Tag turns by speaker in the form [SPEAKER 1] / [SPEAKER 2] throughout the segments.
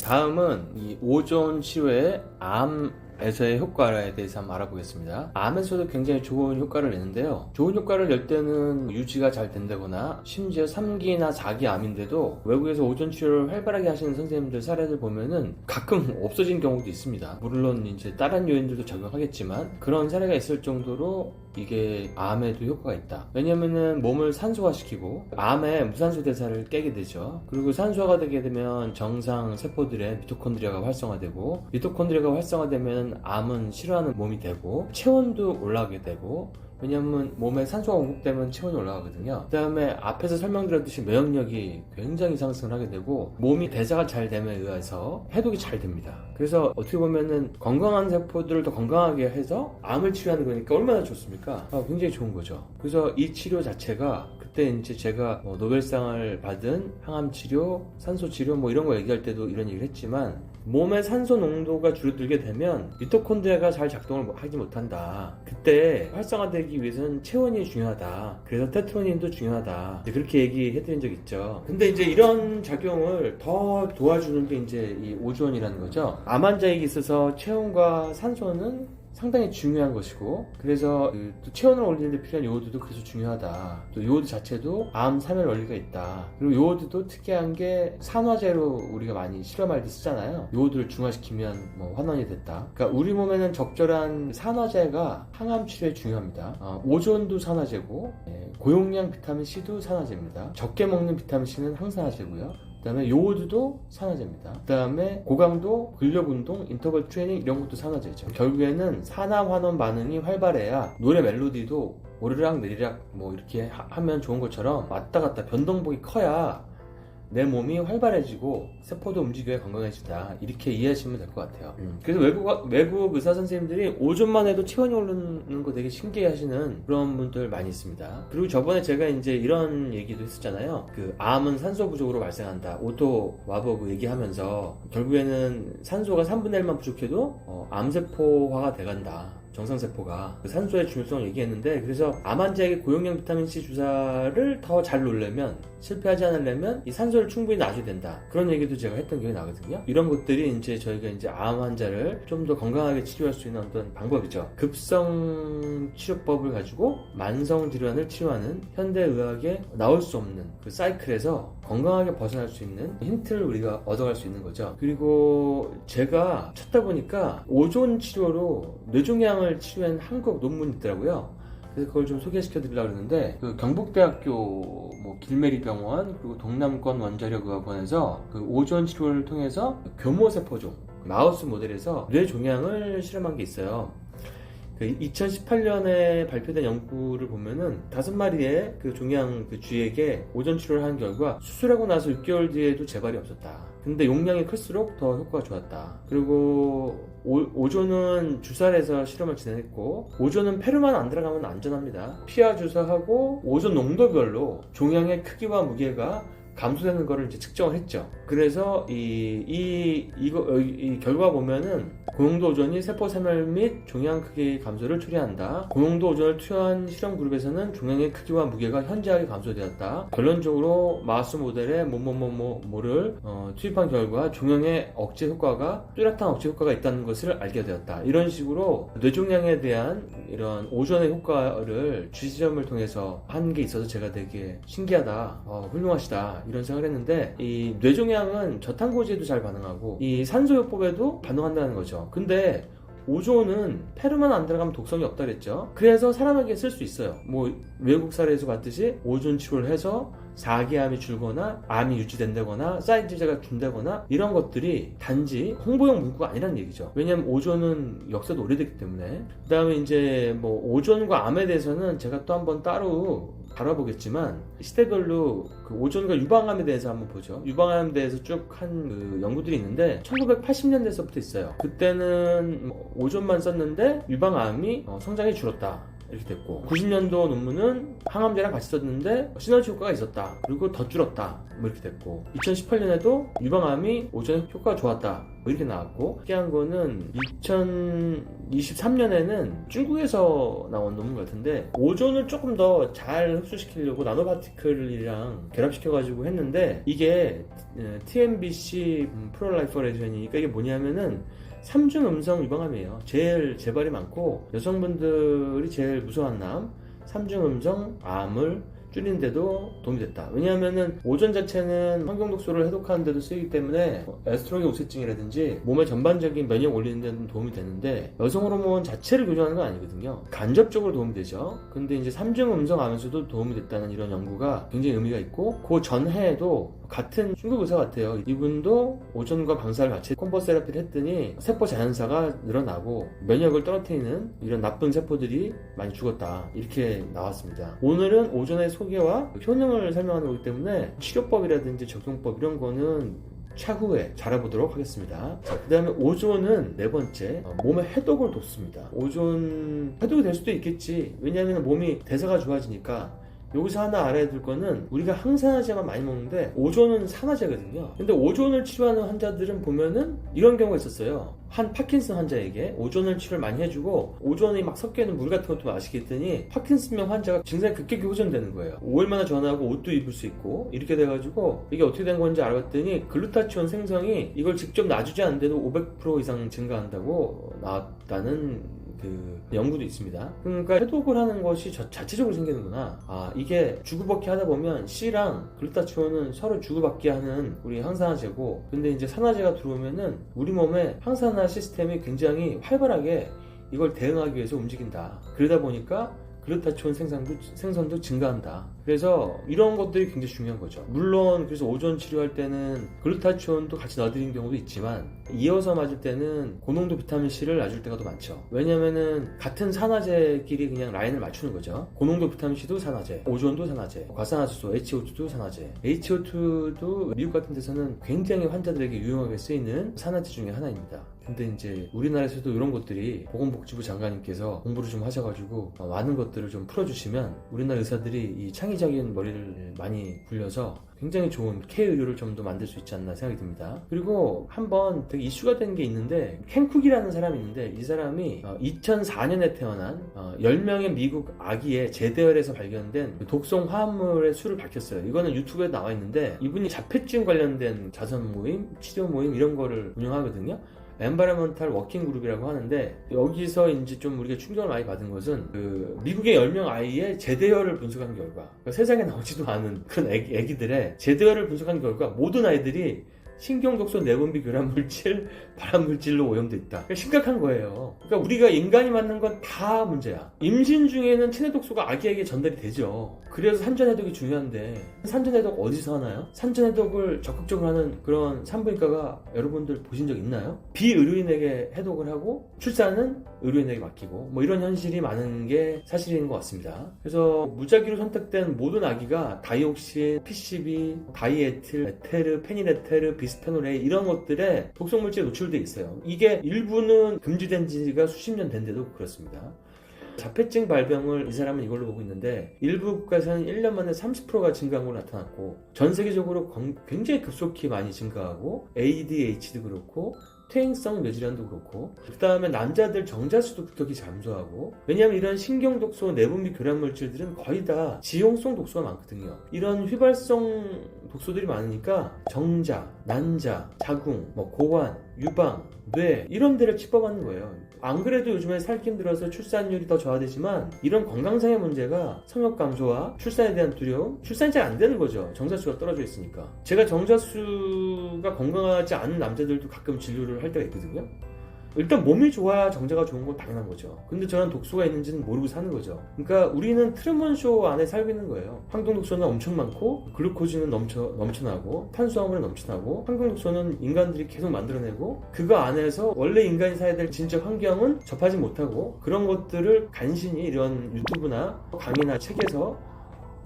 [SPEAKER 1] 다음은 이 오존 치료의 암에서의 효과에 대해서 한번 알아보겠습니다. 암에서도 굉장히 좋은 효과를 내는데요. 좋은 효과를 낼 때는 유지가 잘 된다거나 심지어 3기나 4기 암인데도 외국에서 오존 치료를 활발하게 하시는 선생님들 사례들 보면은 가끔 없어진 경우도 있습니다. 물론 이제 다른 요인들도 작용하겠지만 그런 사례가 있을 정도로 이게 암에도 효과가 있다. 왜냐면은 몸을 산소화시키고 암의 무산소 대사를 깨게 되죠. 그리고 산소화가 되게 되면 정상 세포들의 미토콘드리아가 활성화되고, 미토콘드리아가 활성화되면 암은 싫어하는 몸이 되고, 체온도 올라가게 되고, 왜냐면 몸에 산소가 공급되면 체온이 올라가거든요. 그 다음에 앞에서 설명드렸듯이 면역력이 굉장히 상승을 하게 되고, 몸이 대사가 잘 됨에 의해서 해독이 잘 됩니다. 그래서 어떻게 보면은 건강한 세포들을 더 건강하게 해서 암을 치료하는 거니까 얼마나 좋습니까? 굉장히 좋은 거죠. 그래서 이 치료 자체가 그때 이제 제가 노벨상을 받은 항암 치료, 산소 치료 이런 거 얘기할 때도 이런 얘기를 했지만, 몸의 산소 농도가 줄어들게 되면 미토콘드리아가 잘 작동을 하지 못한다. 그때 활성화되기 위해서는 체온이 중요하다. 그래서 테트로닌도 중요하다. 그렇게 얘기해드린 적 있죠. 근데 이제 이런 작용을 더 도와주는 게 이제 이 오존이라는 거죠. 암 환자에게 있어서 체온과 산소는 상당히 중요한 것이고, 그래서 또 체온을 올리는 데 필요한 요오드도 그래서 중요하다. 또 요오드 자체도 암 사멸 원리가 있다. 그리고 요오드도 특이한 게 산화제로 우리가 많이 실험할 때 쓰잖아요. 요오드를 중화시키면 환원이 됐다. 그러니까 우리 몸에는 적절한 산화제가 항암 치료에 중요합니다. 오존도 산화제고, 고용량 비타민C도 산화제입니다. 적게 먹는 비타민C는 항산화제고요. 그 다음에 요오드도 산화제입니다. 그 다음에 고강도 근력운동, 인터벌 트레이닝 이런 것도 산화제죠. 결국에는 산화환원 반응이 활발해야 노래 멜로디도 오르락 내리락 이렇게 하면 좋은 것처럼 왔다 갔다 변동폭이 커야 내 몸이 활발해지고 세포도 움직여야 건강해진다. 이렇게 이해하시면 될 것 같아요. 그래서 외국 의사 선생님들이 오존만 해도 체온이 오르는 거 되게 신기해 하시는 그런 분들 많이 있습니다. 그리고 저번에 제가 이제 이런 얘기도 했었잖아요. 암은 산소 부족으로 발생한다. 오토 와버그 얘기하면서 결국에는 산소가 3분의 1만 부족해도 암세포화가 돼간다. 정상세포가 산소의 중요성을 얘기했는데, 그래서 암 환자에게 고용량 비타민C 주사를 더 잘 놓으려면, 실패하지 않으려면 이 산소를 충분히 놔줘야 된다. 그런 얘기도 제가 했던 기억이 나거든요. 이런 것들이 이제 저희가 이제 암 환자를 좀 더 건강하게 치료할 수 있는 어떤 방법이죠. 급성 치료법을 가지고 만성 질환을 치료하는 현대의학에 나올 수 없는 그 사이클에서 건강하게 벗어날 수 있는 힌트를 우리가 얻어갈 수 있는 거죠. 그리고 제가 찾다 보니까 오존 치료로 뇌종양을 치료한 한국 논문이 있더라고요. 그래서 그걸 좀 소개시켜 드리려고 그러는데, 경북대학교 길메리병원 그리고 동남권 원자력의학원에서 오존 치료를 통해서 교모세포종 마우스 모델에서 뇌종양을 실험한 게 있어요. 2018년에 발표된 연구를 보면은 5마리의 종양 쥐에게 오존 치료를 한 결과 수술하고 나서 6개월 뒤에도 재발이 없었다. 근데 용량이 클수록 더 효과가 좋았다. 그리고 오존은 주사를 해서 실험을 진행했고, 오존은 폐로만 안 들어가면 안전합니다. 피하 주사하고 오존 농도별로 종양의 크기와 무게가 감소되는 거를 이제 측정을 했죠. 그래서 이 결과 보면은 고농도 오존이 세포 사멸 및 종양 크기 감소를 초래한다. 고농도 오존을 투여한 실험 그룹에서는 종양의 크기와 무게가 현저하게 감소되었다. 결론적으로 마우스 모델에 뭐를 투입한 결과 종양의 억제 효과가 뚜렷한 억제 효과가 있다는 것을 알게 되었다. 이런 식으로 뇌종양에 대한 이런 오존의 효과를 쥐시험을 통해서 한 게 있어서 제가 되게 신기하다, 훌륭하시다 이런 생각을 했는데, 이 뇌종양은 저탄고지에도 잘 반응하고 이 산소요법에도 반응한다는 거죠. 근데 오존은 폐로만 안 들어가면 독성이 없다 그랬죠. 그래서 사람에게 쓸 수 있어요. 외국 사례에서 봤듯이 오존 치료를 해서 4기암이 줄거나 암이 유지된다거나 사이즈제가 준다거나 이런 것들이 단지 홍보용 문구가 아니라는 얘기죠. 왜냐면 오존은 역사도 오래됐기 때문에. 그 다음에 이제 오존과 암에 대해서는 제가 또 한번 따로 다뤄보겠지만, 시대별로 오존과 유방암에 대해서 한번 보죠. 유방암에 대해서 쭉 한 연구들이 있는데 1980년대서부터 있어요. 그때는 오존만 썼는데 유방암이 성장이 줄었다. 이렇게 됐고, 90년도 논문은 항암제랑 같이 썼는데 시너지 효과가 있었다, 그리고 더 줄었다, 뭐 이렇게 됐고, 2018년에도 유방암이 오존 효과가 좋았다, 뭐 이렇게 나왔고, 특이한 거는 2023년에는 중국에서 나온 논문 같은데 오존을 조금 더 잘 흡수시키려고 나노파티클이랑 결합시켜가지고 했는데, 이게 TNBC 프롤라이퍼레이션이니까 이게 뭐냐면은 3중 음성 유방암이에요. 제일 재발이 많고 여성분들이 제일 무서워하는 암, 3중 음성 암을 줄이는데도 도움이 됐다. 왜냐하면은 오존 자체는 환경독소를 해독하는 데도 쓰이기 때문에 에스트로겐 우세증이라든지 몸의 전반적인 면역 올리는 데는 도움이 되는데, 여성 호르몬 자체를 교정하는 건 아니거든요. 간접적으로 도움이 되죠. 근데 이제 3중 음성 암에서도 도움이 됐다는 이런 연구가 굉장히 의미가 있고, 그 전해에도 같은 중국 의사 같아요. 이분도 오존과 방사를 같이 콤보 세라피를 했더니 세포 자연사가 늘어나고 면역을 떨어뜨리는 이런 나쁜 세포들이 많이 죽었다, 이렇게 나왔습니다. 오늘은 오존의 소개와 효능을 설명하는 거기 때문에 치료법이라든지 적용법 이런 거는 차후에 잘해보도록 하겠습니다. 그 다음에 오존은 네 번째, 몸의 해독을 돕습니다. 오존 해독이 될 수도 있겠지. 왜냐하면 몸이 대사가 좋아지니까. 여기서 하나 알아야 될 거는, 우리가 항산화제만 많이 먹는데 오존은 산화제거든요. 근데 오존을 치료하는 환자들은 보면은 이런 경우가 있었어요. 한 파킨슨 환자에게 오존을 치료를 많이 해주고 오존이 막 섞여있는 물 같은 것도 마시게 했더니 파킨슨병 환자가 증상이 급격히 호전되는 거예요. 5일 만에 전화하고 옷도 입을 수 있고 이렇게 돼가지고, 이게 어떻게 된 건지 알았더니 글루타치온 생성이 이걸 직접 놔주지 않는데도 500% 이상 증가한다고 나왔다는 그 연구도 있습니다. 그러니까 해독을 하는 것이 자체적으로 생기는구나. 이게 주고받기 하다 보면 C랑 글루타치온은 서로 주고받기 하는 우리 항산화제고, 근데 이제 산화제가 들어오면은 우리 몸의 항산화 시스템이 굉장히 활발하게 이걸 대응하기 위해서 움직인다. 그러다 보니까 글루타치온 생성도 증가한다. 그래서 이런 것들이 굉장히 중요한 거죠. 물론 그래서 오존 치료할 때는 글루타치온도 같이 넣어드리는 경우도 있지만, 이어서 맞을 때는 고농도 비타민C를 놔줄 때가 더 많죠. 왜냐면은 같은 산화제끼리 그냥 라인을 맞추는 거죠. 고농도 비타민C도 산화제, 오존도 산화제, 과산화수소 HO2도 산화제. HO2도 미국 같은 데서는 굉장히 환자들에게 유용하게 쓰이는 산화제 중에 하나입니다. 근데 이제 우리나라에서도 이런 것들이 보건복지부 장관님께서 공부를 좀 하셔가지고 많은 것들을 좀 풀어주시면 우리나라 의사들이 이 창의적인 머리를 많이 굴려서 굉장히 좋은 케어 의료를 좀 더 만들 수 있지 않나 생각이 듭니다. 그리고 한번 되게 이슈가 된 게 있는데, 켄쿡이라는 사람이 있는데, 이 사람이 2004년에 태어난 10명의 미국 아기의 제대열에서 발견된 독성 화합물의 수를 밝혔어요. 이거는 유튜브에 나와 있는데, 이분이 자폐증 관련된 자선 모임, 치료 모임 이런 거를 운영하거든요. 엔바이러먼탈 워킹 그룹이라고 하는데, 여기서 이제 좀 우리가 충격을 많이 받은 것은 그 미국의 10명 아이의 제대열을 분석한 결과, 그러니까 세상에 나오지도 않은 그런 애기들의 제대열을 분석한 결과 모든 아이들이 신경독소, 내분비 교란물질, 발암물질로 오염돼 있다. 그러니까 심각한 거예요. 그러니까 우리가 인간이 맞는 건 다 문제야. 임신 중에는 체내독소가 아기에게 전달이 되죠. 그래서 산전해독이 중요한데, 산전해독 어디서 하나요? 산전해독을 적극적으로 하는 그런 산부인과가 여러분들 보신 적 있나요? 비의료인에게 해독을 하고 출산은 의료인에게 맡기고, 뭐 이런 현실이 많은 게 사실인 것 같습니다. 그래서 무작위로 선택된 모든 아기가 다이옥신, PCB, 다이에틸, 에테르, 페닐에테르, 비스페놀 A 이런 것들에 독성물질에 노출돼 있어요. 이게 일부는 금지된 지가 수십 년 된데도 그렇습니다. 자폐증 발병을 이 사람은 이걸로 보고 있는데, 일부 국가에서는 1년 만에 30%가 증가한 걸로 나타났고, 전 세계적으로 굉장히 급속히 많이 증가하고, ADHD도 그렇고 퇴행성 뇌질환도 그렇고, 그 다음에 남자들 정자수도 급격히 잠수하고, 왜냐하면 이런 신경독소, 내분비 교란물질들은 거의 다 지용성 독소가 많거든요. 이런 휘발성 독소들이 많으니까 정자, 난자, 자궁, 고환, 유방, 뇌 이런 데를 치법하는 거예요. 안 그래도 요즘에 살기 힘들어서 출산율이 더 저하되지만, 이런 건강상의 문제가 성욕 감소와 출산에 대한 두려움, 출산이 잘 안 되는 거죠. 정자수가 떨어져 있으니까. 제가 정자수가 건강하지 않은 남자들도 가끔 진료를 할 때가 있거든요. 일단 몸이 좋아야 정자가 좋은 건 당연한 거죠. 근데 저는 독소가 있는지는 모르고 사는 거죠. 그러니까 우리는 트루먼쇼 안에 살고 있는 거예요. 황동독소는 엄청 많고, 글루코즈는 넘쳐나고, 탄수화물은 넘쳐나고, 황동독소는 인간들이 계속 만들어내고, 그거 안에서 원래 인간이 살아야 될 진짜 환경은 접하지 못하고, 그런 것들을 간신히 이런 유튜브나 강의나 책에서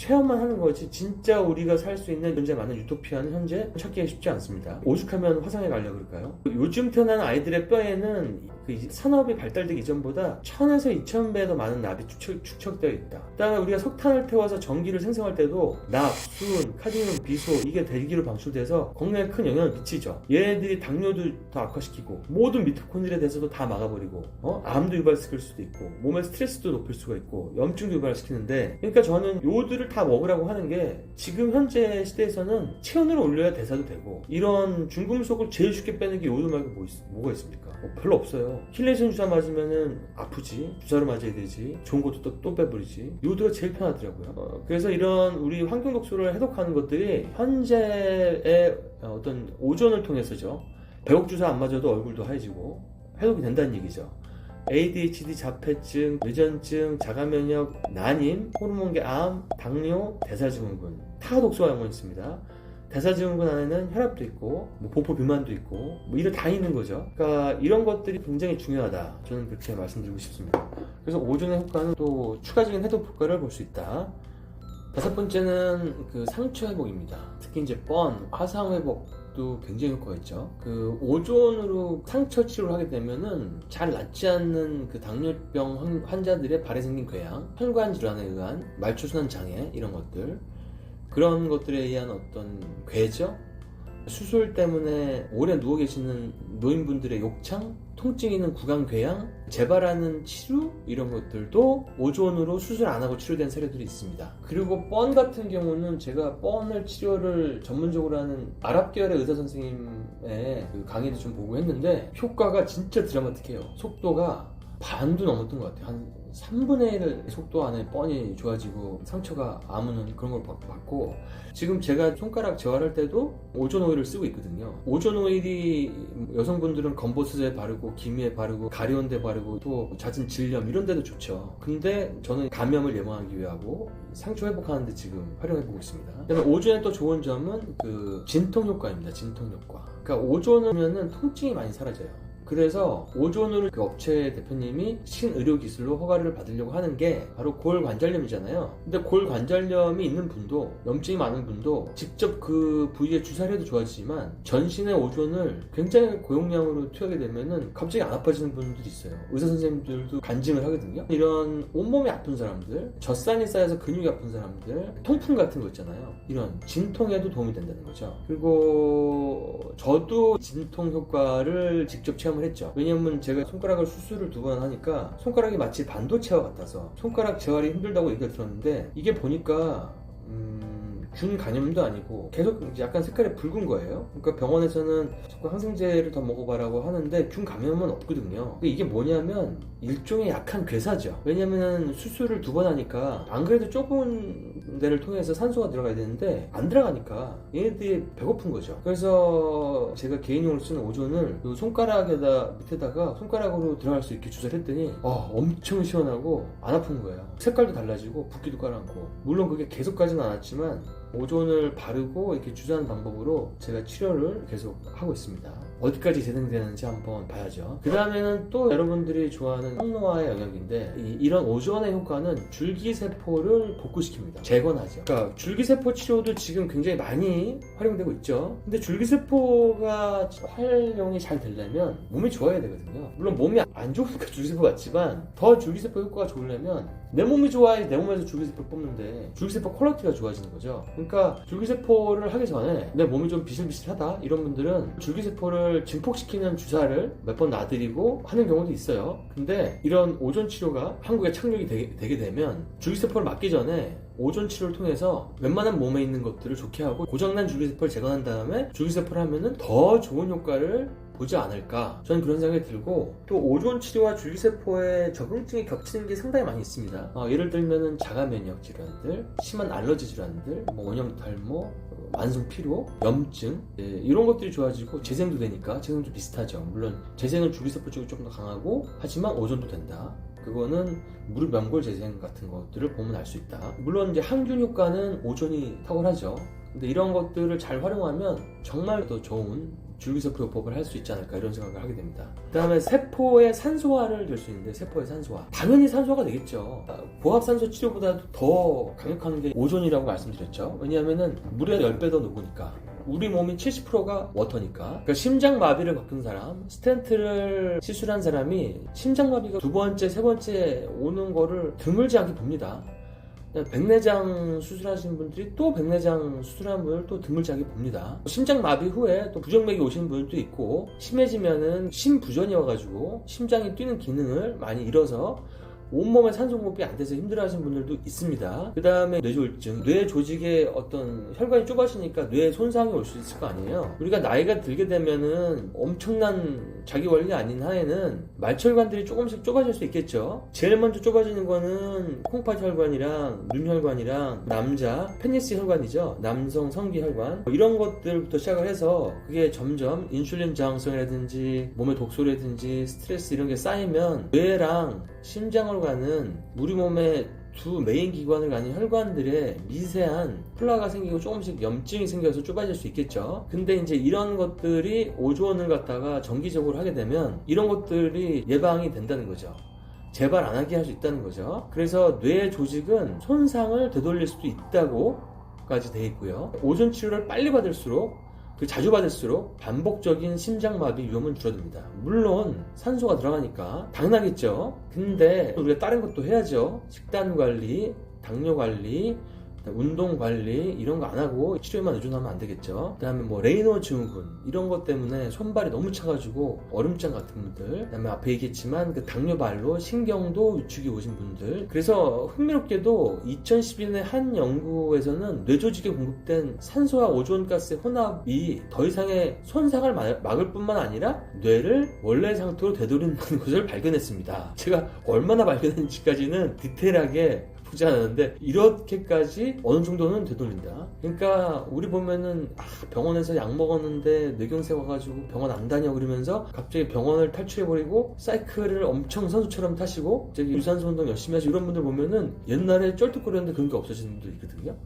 [SPEAKER 1] 체험만 하는 거지 진짜 우리가 살 수 있는 현재 많은 유토피아는 현재 찾기가 쉽지 않습니다. 오죽하면 화성에 가려고 그럴까요? 요즘 태어난 아이들의 뼈에는 그 산업이 발달되기 이전보다 1000에서 2000배 더 많은 납이 축적되어 있다. 그다음에 우리가 석탄을 태워서 전기를 생성할 때도 납, 수은, 카드뮴, 비소 이게 대기로 방출돼서 건강에 큰 영향을 미치죠. 얘네들이 당뇨도 더 악화시키고 모든 미토콘드리아에 대해서도 다 막아버리고 암도 유발시킬 수도 있고 몸의 스트레스도 높일 수가 있고 염증도 유발시키는데, 그러니까 저는 요들을 다 먹으라고 하는 게 지금 현재 시대에서는 체온을 올려야 대사도 되고 이런 중금속을 제일 쉽게 빼는 게 요도 말고 뭐가 있습니까? 별로 없어요. 힐레이션 주사 맞으면은 아프지, 주사를 맞아야 되지, 좋은 것도 또 빼버리지. 요도가 제일 편하더라고요. 그래서 이런 우리 환경 독소를 해독하는 것들이 현재의 어떤 오존을 통해서죠. 배옥 주사 안 맞아도 얼굴도 하얘지고 해독이 된다는 얘기죠. ADHD, 자폐증, 뇌전증, 자가면역, 난임, 호르몬계 암, 당뇨, 대사증후군 다 독소가 영원 있습니다. 대사증후군 안에는 혈압도 있고 보포 비만도 있고 이런 다 있는 거죠. 그러니까 이런 것들이 굉장히 중요하다, 저는 그렇게 말씀드리고 싶습니다. 그래서 오존의 효과는 또 추가적인 해독 효과를 볼 수 있다. 다섯 번째는 그 상처 회복입니다. 특히 이제 화상 회복도 굉장히 효과가 있죠. 그 오존으로 상처 치료를 하게 되면은 잘 낫지 않는 그 당뇨병 환자들의 발에 생긴 궤양, 혈관 질환에 의한 말초순환 장애 이런 것들, 그런 것들에 의한 어떤 궤죠. 수술 때문에 오래 누워 계시는 노인분들의 욕창, 통증 있는 구강궤양, 재발하는 치료 이런 것들도 오존으로 수술 안 하고 치료된 사례들이 있습니다. 그리고 뻔 같은 경우는 제가 뻔을 치료를 전문적으로 하는 아랍 계열의 의사 선생님의 그 강의도 좀 보고 했는데 효과가 진짜 드라마틱해요. 속도가 반도 넘었던 것 같아요. 한 3분의 1 속도 안에 뻔히 좋아지고 상처가 아무는 그런 걸 받고, 지금 제가 손가락 재활할 때도 오존 오일을 쓰고 있거든요. 오존 오일이 여성분들은 검버섯에 바르고 기미에 바르고 가려운 데 바르고 또 잦은 질염 이런 데도 좋죠. 근데 저는 감염을 예방하기 위하고 상처 회복하는 데 지금 활용해 보고 있습니다. 그다음에 오존의 또 좋은 점은 그 진통 효과입니다. 진통 효과. 그러니까 오존을 하면은 통증이 많이 사라져요. 그래서 오존을 그 업체 대표님이 신의료기술로 허가를 받으려고 하는 게 바로 골관절염이잖아요. 근데 골관절염이 있는 분도, 염증이 많은 분도 직접 그 부위에 주사를 해도 좋아지지만 전신의 오존을 굉장히 고용량으로 투여하게 되면은 갑자기 안 아파지는 분들이 있어요. 의사 선생님들도 간증을 하거든요. 이런 온몸이 아픈 사람들, 젖산이 쌓여서 근육이 아픈 사람들, 통풍 같은 거 있잖아요. 이런 진통에도 도움이 된다는 거죠. 그리고 저도 진통 효과를 직접 체험을 했죠. 왜냐면 제가 손가락을 수술을 2번 하니까 손가락이 마치 반도체와 같아서 손가락 재활이 힘들다고 얘기를 들었는데, 이게 보니까 균 감염도 아니고 계속 약간 색깔이 붉은 거예요. 그러니까 병원에서는 자꾸 항생제를 더 먹어봐라고 하는데 균 감염은 없거든요. 이게 뭐냐면 일종의 약한 괴사죠. 왜냐면 수술을 2번 하니까 안 그래도 좁은 데를 통해서 산소가 들어가야 되는데 안 들어가니까 얘네들이 배고픈 거죠. 그래서 제가 개인용으로 쓰는 오존을 그 손가락에다 밑에다가 손가락으로 들어갈 수 있게 주사를 했더니 엄청 시원하고 안 아픈 거예요. 색깔도 달라지고 붓기도 가라앉고, 물론 그게 계속 가지는 않았지만 오존을 바르고 이렇게 주사하는 방법으로 제가 치료를 계속 하고 있습니다. 어디까지 재생되는지 한번 봐야죠. 그 다음에는 또 여러분들이 좋아하는 항노화의 영역인데, 이런 오존의 효과는 줄기세포를 복구시킵니다. 재건하죠. 그러니까 줄기세포 치료도 지금 굉장히 많이 활용되고 있죠. 근데 줄기세포가 활용이 잘 되려면 몸이 좋아야 되거든요. 물론 몸이 안 좋으니까 줄기세포 같지만 더 줄기세포 효과가 좋으려면 내 몸이 좋아야지 내 몸에서 줄기세포를 뽑는데 줄기세포 퀄리티가 좋아지는 거죠. 그러니까 줄기세포를 하기 전에 내 몸이 좀 비실비실하다 이런 분들은 줄기세포를 증폭시키는 주사를 몇 번 놔드리고 하는 경우도 있어요. 근데 이런 오존 치료가 한국에 착륙이 되게 되면 줄기세포를 맞기 전에 오존 치료를 통해서 웬만한 몸에 있는 것들을 좋게 하고 고장난 줄기세포를 재건한 다음에 줄기세포를 하면은 더 좋은 효과를 보지 않을까, 저는 그런 생각이 들고, 또 오존 치료와 줄기세포의 적응증이 겹치는 게 상당히 많이 있습니다. 예를 들면은 자가면역 질환들, 심한 알러지 질환들, 원형탈모, 만성 피로, 염증, 이런 것들이 좋아지고 재생도 되니까 재생도 비슷하죠. 물론 재생은 줄기세포 쪽이 조금 더 강하고 하지만 오존도 된다. 그거는 무릎 연골 재생 같은 것들을 보면 알 수 있다. 물론 이제 항균 효과는 오존이 탁월하죠. 근데 이런 것들을 잘 활용하면 정말 더 좋은 줄기세포요법을 할 수 있지 않을까 이런 생각을 하게 됩니다. 그 다음에 세포의 산소화를 될 수 있는데 세포의 산소화 당연히 산소화가 되겠죠. 고압산소 치료보다도 더 강력한 게 오존이라고 말씀드렸죠. 왜냐하면은 물에 10배 더 녹으니까. 우리 몸이 70%가 워터니까. 그러니까 심장마비를 겪은 사람, 스텐트를 시술한 사람이 심장마비가 두 번째, 세 번째 오는 거를 드물지 않게 봅니다. 백내장 수술하신 분들이 또 백내장 수술한 분을 또 드물지 않게 봅니다. 심장마비 후에 또 부정맥이 오시는 분들도 있고, 심해지면은 심부전이 와가지고 심장이 뛰는 기능을 많이 잃어서 온몸에 산소 공급이 안 돼서 힘들어하시는 분들도 있습니다. 그 다음에 뇌졸중, 뇌 조직에 어떤 혈관이 좁아지니까 뇌에 손상이 올 수 있을 거 아니에요. 우리가 나이가 들게 되면은 엄청난 자기 관리 아닌 한에는 말철관들이 조금씩 좁아질 수 있겠죠. 제일 먼저 좁아지는 거는 콩팥 혈관이랑 눈혈관이랑 남자 페니스 혈관이죠. 남성 성기 혈관, 이런 것들부터 시작을 해서 그게 점점 인슐린 저항성이라든지 몸의 독소라든지 스트레스 이런 게 쌓이면 뇌랑 심장으로 가는 우리 몸의 두 메인 기관을 가는 혈관들에 미세한 플라가 생기고 조금씩 염증이 생겨서 좁아질 수 있겠죠. 근데 이제 이런 것들이 오존을 갖다가 정기적으로 하게 되면 이런 것들이 예방이 된다는 거죠. 재발 안 하게 할 수 있다는 거죠. 그래서 뇌 조직은 손상을 되돌릴 수도 있다고까지 돼 있고요. 오존 치료를 빨리 받을수록 자주 받을수록 반복적인 심장마비 위험은 줄어듭니다. 물론 산소가 들어가니까 당연하겠죠. 근데 우리가 다른 것도 해야죠. 식단 관리, 당뇨 관리, 운동 관리 이런 거 안 하고 치료에만 의존하면 안 되겠죠. 그 다음에 뭐 레이노 증후군 이런 것 때문에 손발이 너무 차가지고 얼음장 같은 분들, 그 다음에 앞에 얘기했지만 그 당뇨발로 신경도 위축이 오신 분들. 그래서 흥미롭게도 2012년에 한 연구에서는 뇌조직에 공급된 산소와 오존가스의 혼합이 더 이상의 손상을 막을 뿐만 아니라 뇌를 원래 상태로 되돌리는 것을 발견했습니다. 제가 얼마나 발견했는지까지는 디테일하게 보지 않았는데 이렇게까지 어느 정도는 되돌린다. 그러니까 우리 보면은 병원에서 약 먹었는데 뇌경색 와가지고 병원 안 다녀 그러면서 갑자기 병원을 탈출해버리고 사이클을 엄청 선수처럼 타시고 저기 유산소 운동 열심히 하시고 이런 분들 보면은 옛날에 쩔뚝거렸는데 그런 게 없어지는 분들 있거든요.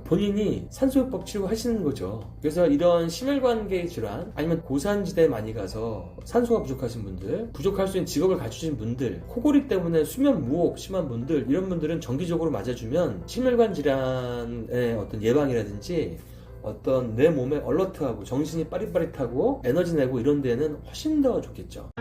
[SPEAKER 1] 본인이 산소요법 치료하시는 거죠. 그래서 이런 심혈관계 질환 아니면 고산지대에 많이 가서 산소가 부족하신 분들, 부족할 수 있는 직업을 갖추신 분들, 코골이 때문에 수면 무호흡 심한 분들, 이런 분들은 정기적으로 맞아주면 심혈관 질환의 어떤 예방이라든지 어떤 내 몸에 얼러트하고 정신이 빠릿빠릿하고 에너지 내고 이런 데는 훨씬 더 좋겠죠.